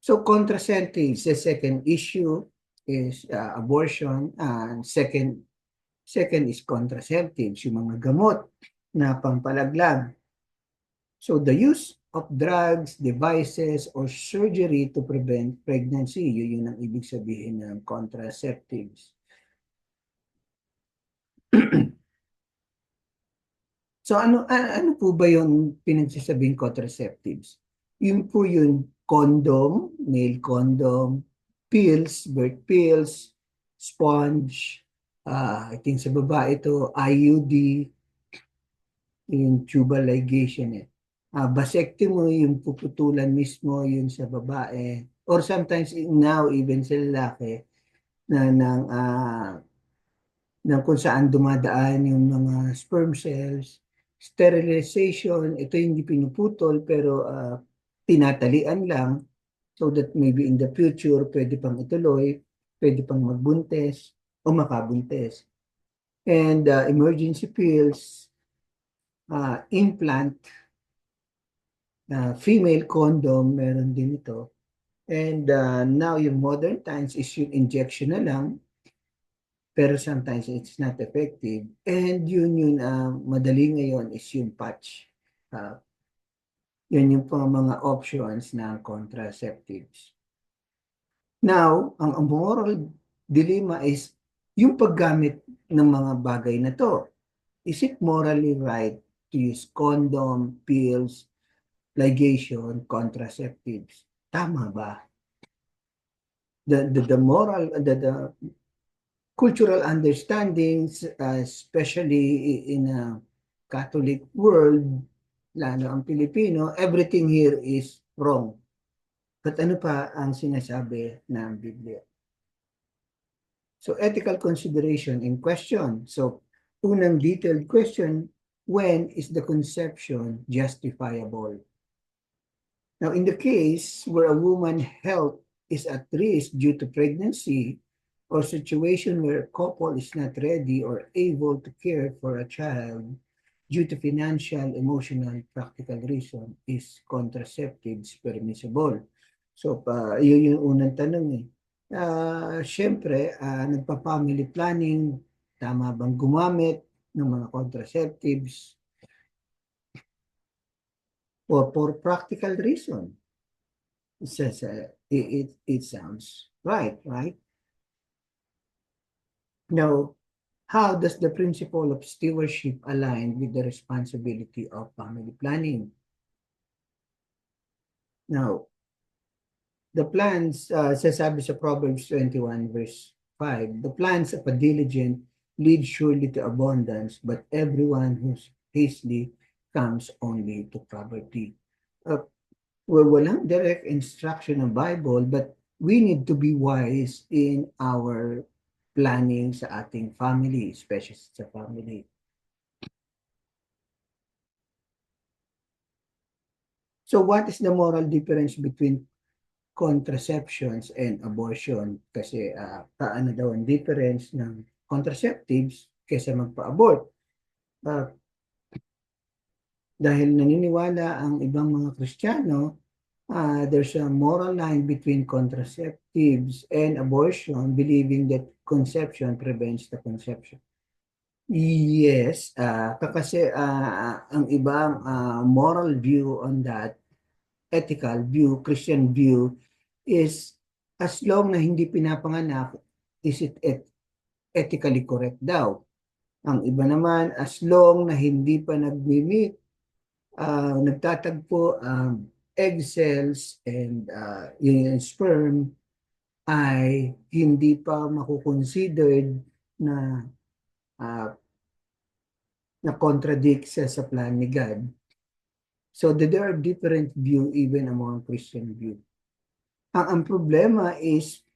So contraceptives, the second issue is abortion, and second is contraceptives, yung mga gamot na pampalaglag. So the use of drugs, devices, or surgery to prevent pregnancy, yun ang ibig sabihin ng contraceptives. So ano po ba yung pinagsasabing contraceptives? Yun po yung condom, male condom, pills, birth pills, sponge, I think sa babae ito, IUD, yung tubal ligation eh. Vasectomy, yung puputulan mismo yun sa babae. Or sometimes now even sa lalaki na ng kung saan dumadaan yung mga sperm cells, sterilization, ito hindi pinuputol pero tinatalian lang so that maybe in the future pwede pang ituloy, pwede pang magbuntes o makabuntes. And emergency pills, implant, female condom, meron din ito. And now yung modern times is yung injection na lang, pero sometimes it's not effective. And yun madali ngayon is yung patch. Uh, Yun yung mga options ng contraceptives. Now, ang moral dilemma is yung paggamit ng mga bagay na to. Is it morally right to use condom, pills, ligation, contraceptives? Tama ba? The moral, the cultural understandings, especially in a Catholic world, lalo ang Pilipino, everything here is wrong. But ano pa ang sinasabi ng Biblia? So ethical consideration in question. So unang detailed question, when is the conception justifiable? Now in the case where a woman's health is at risk due to pregnancy or situation where a couple is not ready or able to care for a child due to financial, emotional, practical reason, is contraceptives permissible? So, yun yung unang tanong eh. Siyempre, nagpa-family planning, tama bang gumamit ng mga contraceptives or for practical reason? It says, it sounds right, right? Now, how does the principle of stewardship align with the responsibility of family planning? Now, the plans, sasabi sa Proverbs 21 verse 5, the plans of a diligent lead surely to abundance, but everyone who's hastily comes only to poverty. Walang direct instruction ng Bible, but we need to be wise in our planning sa ating family, especially sa family. So what is the moral difference between contraceptions and abortion? Kasi paano daw ang difference ng contraceptives kaysa magpa-abort? Dahil naniniwala ang ibang mga Kristiyano, there's a moral line between contraceptives and abortion, believing that conception prevents the conception. Yes, kasi ang ibang moral view on that, ethical view, Christian view, is as long na hindi pinapanganak, is it ethically correct daw. Ang iba naman, as long na hindi pa nagmi-meet, nagtatagpo egg cells and yung sperm ay hindi pa makukonsidered na na contradict sa plan ni God. So there are different view even among Christian view. Ang problema is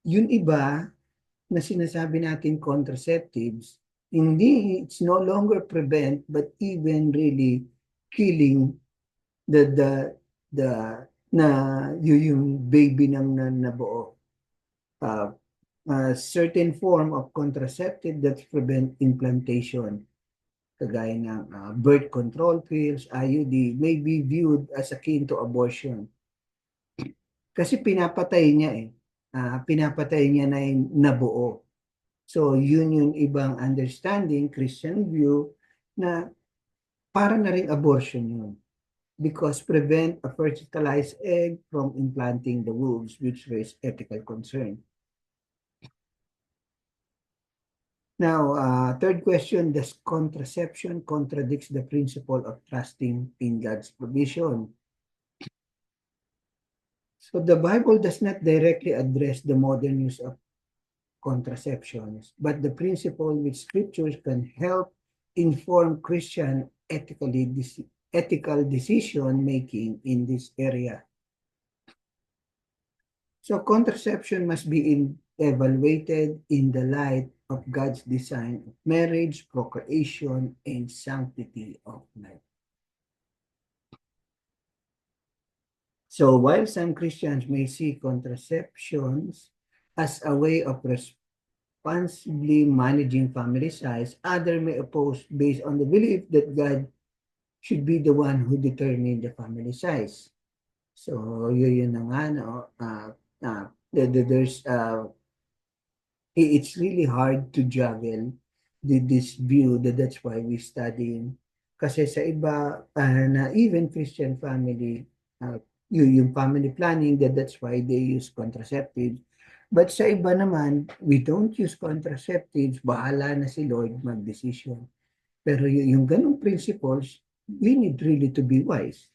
yung iba na sinasabi natin contraceptives, hindi, it's no longer prevent but even really killing the na yung baby nang nabuo. Certain form of contraceptive that prevent implantation, kagaya ng birth control pills, IUD, may be viewed as akin to abortion. Kasi pinapatay niya eh. Pinapatay niya na yung nabuo. So, yun yung ibang understanding, Christian view, na para na rin abortion yun. Because prevent a fertilized egg from implanting the wombs, which raise ethical concern. Now, third question, does contraception contradicts the principle of trusting in God's provision? So the Bible does not directly address the modern use of contraceptions, but the principle which scriptures can help inform Christian ethical decision making in this area. So contraception must be evaluated in the light of God's design of marriage, procreation, and sanctity of life. So while some Christians may see contraceptions as a way of responsibly managing family size, others may oppose based on the belief that God should be the one who determines the family size. So yun na nga, no? There's it's really hard to juggle this view that's why we study. Kasi sa iba, na even Christian family, yung family planning, that's why they use contraceptives. But sa iba naman, we don't use contraceptives, bahala na si Lord mag-decision. Pero yung ganong principles, we need really to be wise.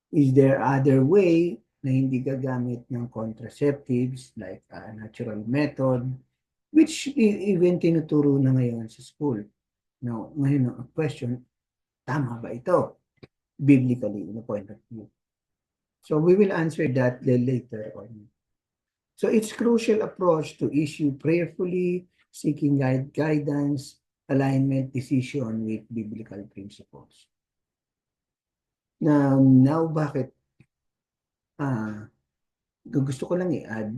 Is there other way na hindi gagamit ng contraceptives like a natural method, which even tinuturo na ngayon sa school? Now, ngayon ang question, tama ba ito? Biblically, in a point of view. So we will answer that later on. So it's crucial approach to issue prayerfully, seeking guidance, alignment, decision with biblical principles. Now bakit gusto ko lang i-add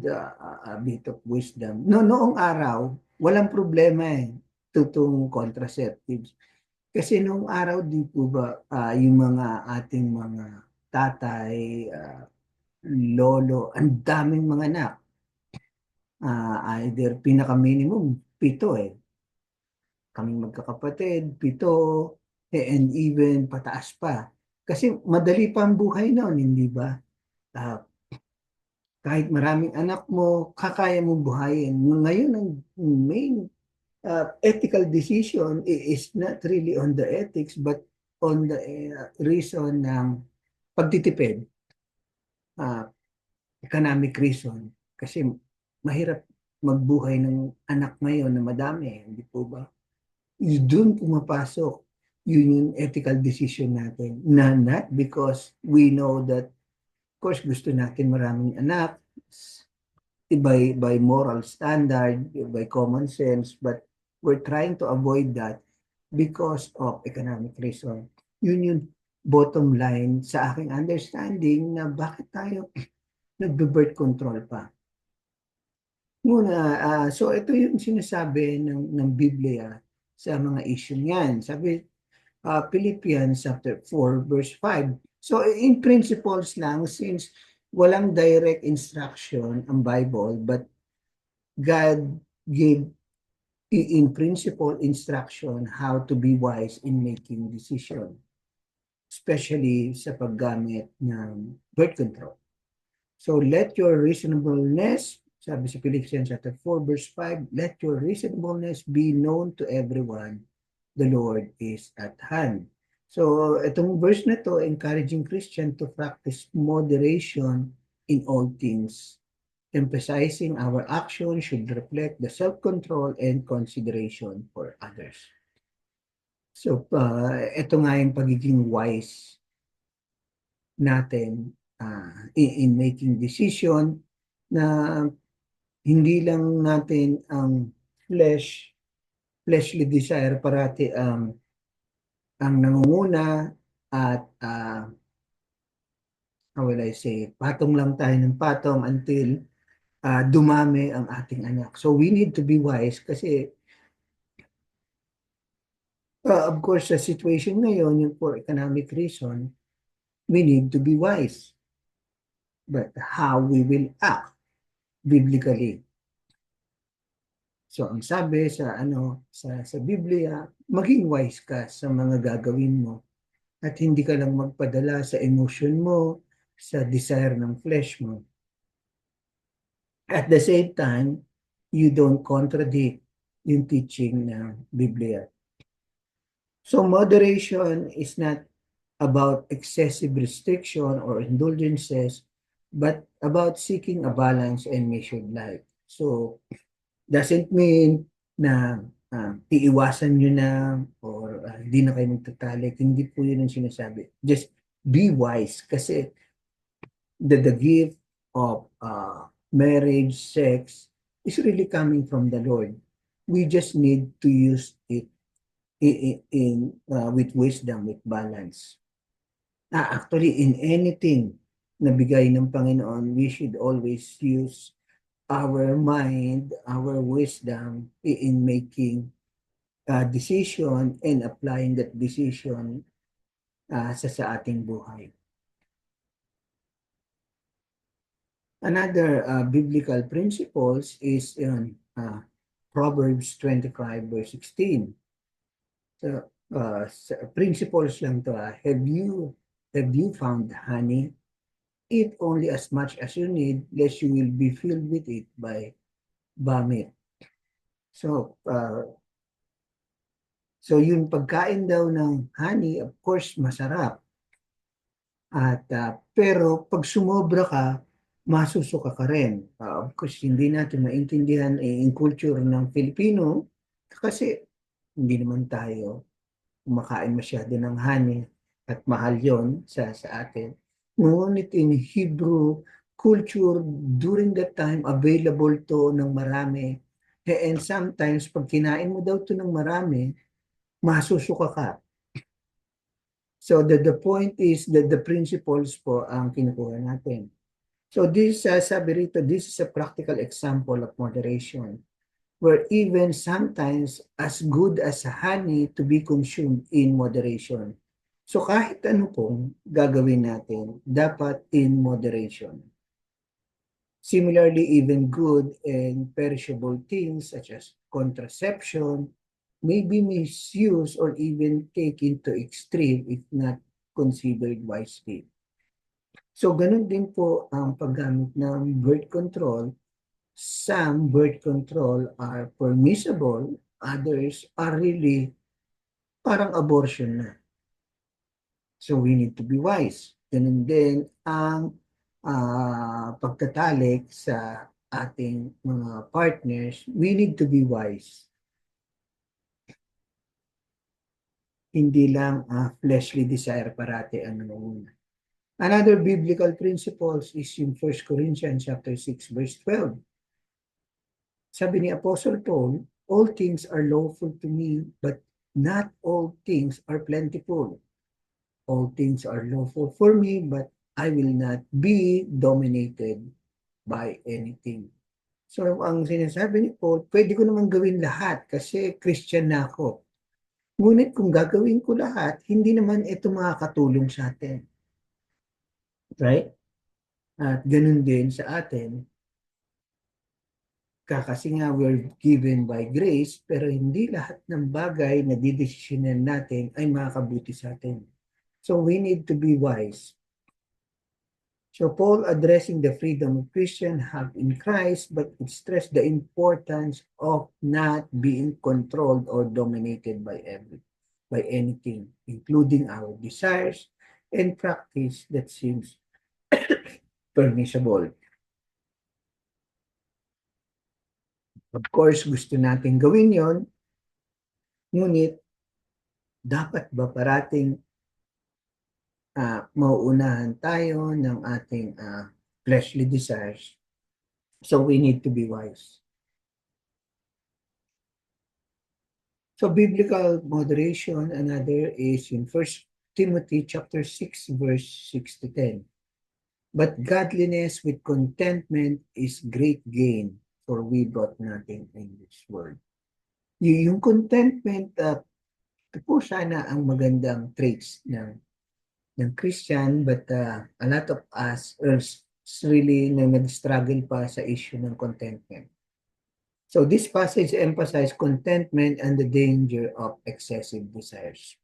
a bit of wisdom. Noong araw, walang problema tutong contraceptives. Kasi noong araw, di po ba, yung mga ating mga tatay, lolo, ang daming mga anak. Either pinaka-minimum, 7 Kaming magkakapatid, 7, and even pataas pa. Kasi madali pa ang buhay noon, hindi ba? Kahit maraming anak mo, kakaya mong buhayin. Ngayon, ang main ethical decision is not really on the ethics, but on the reason ng pagtitipid, economic reason. Kasi mahirap magbuhay ng anak ngayon na madami, hindi po ba? Doon pumapasok yun yung ethical decision natin. Not because we know that, of course, gusto natin maraming anak, by moral standard, by common sense, but we're trying to avoid that because of economic reason. Yun yung bottom line sa aking understanding na bakit tayo nagbe-birth control pa. Muna, so ito yung sinasabi ng Biblia sa mga issue niyan. Sabi, Philippians chapter 4, verse 5. So in principles lang, since walang direct instruction ang Bible, but God gave in principle instruction how to be wise in making decision, especially sa paggamit ng birth control. So let your reasonableness, sabi sa Philippians chapter 4 verse 5, let your reasonableness be known to everyone. The Lord is at hand. So itong verse na to, encouraging Christian to practice moderation in all things, emphasizing our action should reflect the self-control and consideration for others. So ito nga yung pagiging wise natin in making decision na hindi lang natin ang fleshly desire parati ang nangunguna at how will I say, patong lang tayo ng patong until dumami ang ating anak. So we need to be wise kasi of course sa situation ngayon, yung for economic reason, we need to be wise. but how we will act biblically. So ang sabi sa Biblia, maging wise ka sa mga gagawin mo at hindi ka lang magpadala sa emotion mo, sa desire ng flesh mo. At the same time, you don't contradict yung teaching ng Biblia. So moderation is not about excessive restriction or indulgences, but about seeking a balance and measured life. So doesn't mean na iiwasan nyo na or di na kayo magtatalik. Hindi po yun ang sinasabi. Just be wise kasi the gift of marriage, sex is really coming from the Lord. We just need to use it with wisdom, with balance. Actually, in anything na bigay ng Panginoon, we should always use our mind, our wisdom in making a decision and applying that decision sa ating buhay. Another biblical principles is in Proverbs 25 verse 16. So, principles lang to. Have you found honey? Eat only as much as you need, lest you will be filled with it by vomit. So, yung pagkain daw ng honey, of course, masarap. At pero pag sumobra ka, masusuka ka rin. Of course, hindi natin maintindihan yung culture ng Filipino kasi hindi naman tayo kumakain masyado ng honey at mahal yon sa atin. Ngunit in Hebrew culture, during that time, available to ng marami. And sometimes, pag kinain mo daw to ng marami, masusuka ka. So the point is that the principles po ang kinukuha natin. So this, sabi rito, this is a practical example of moderation, where even sometimes as good as honey to be consumed in moderation. So kahit ano pong gagawin natin, dapat in moderation. Similarly, even good and perishable things such as contraception may be misused or even taken to extreme if not considered wisely. So ganun din po ang paggamit ng birth control. Some birth control are permissible, others are really parang abortion na. So we need to be wise. Ganun din ang pagtatalik sa ating mga partners. We need to be wise. Hindi lang fleshly desire parati ang nangunguna. Another biblical principles is in 1 Corinthians chapter 6 verse 12. Sabi ni Apostle Paul, all things are lawful to me, but not all things are plentiful. All things are lawful for me, but I will not be dominated by anything. So ang sinasabi ni Paul, pwede ko naman gawin lahat kasi Christian na ako. Ngunit kung gagawin ko lahat, hindi naman ito makakatulong sa atin. Right? At ganun din sa atin. Kasi nga we're given by grace, pero hindi lahat ng bagay na didesisyonan natin ay makakabuti sa atin. So we need to be wise. So Paul addressing the freedom of Christians have in Christ, but it stressed the importance of not being controlled or dominated by anything, including our desires and practice that seems permissible. Of course, gusto natin gawin yon, ngunit dapat ba parating mauunahan tayo ng ating fleshly desires? So we need to be wise. So biblical moderation, another is in 1 Timothy chapter 6 verse 6 to 10. But godliness with contentment is great gain, for we brought nothing in this world. Yung contentment, ito po sana ang magandang traits ng Christian, but a lot of us, really na nag-struggle pa sa issue ng contentment. So this passage emphasizes contentment and the danger of excessive desires.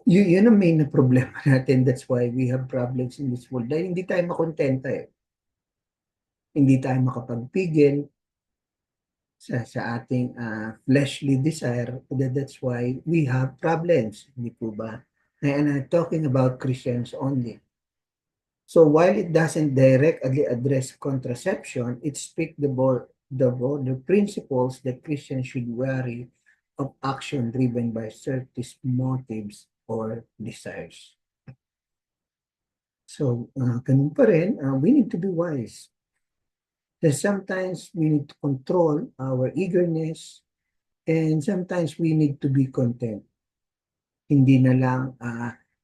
Yun ang main na problema natin. That's why we have problems in this world. Dahil hindi tayo makontenta eh. Hindi tayo makapagpigil sa ating fleshly desire. That's why we have problems. Hindi po ba? And I'm talking about Christians only. So while it doesn't directly address contraception, it speaks the principles that Christians should vary of action driven by certain motives or desires. So, ganun pa rin, we need to be wise. Because sometimes we need to control our eagerness and sometimes we need to be content. Hindi na lang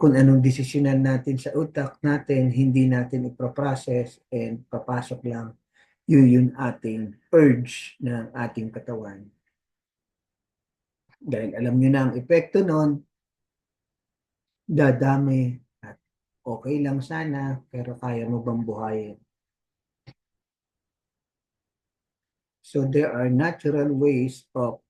kung anong desisyonan natin sa utak natin, hindi natin iproprocess and papasok lang yun ating urge ng ating katawan. Dahil alam nyo na ang epekto nun, dadami at okay lang sana, pero kaya mo bang buhayin? So there are natural ways of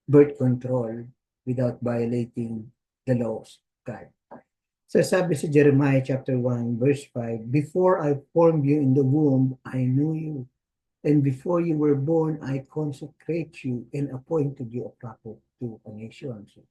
birth control without violating the laws of God. So sabi sa Jeremiah chapter 1 verse 5, before I formed you in the womb, I knew you. And before you were born, I consecrate you and appointed you a prophet to a nation. So,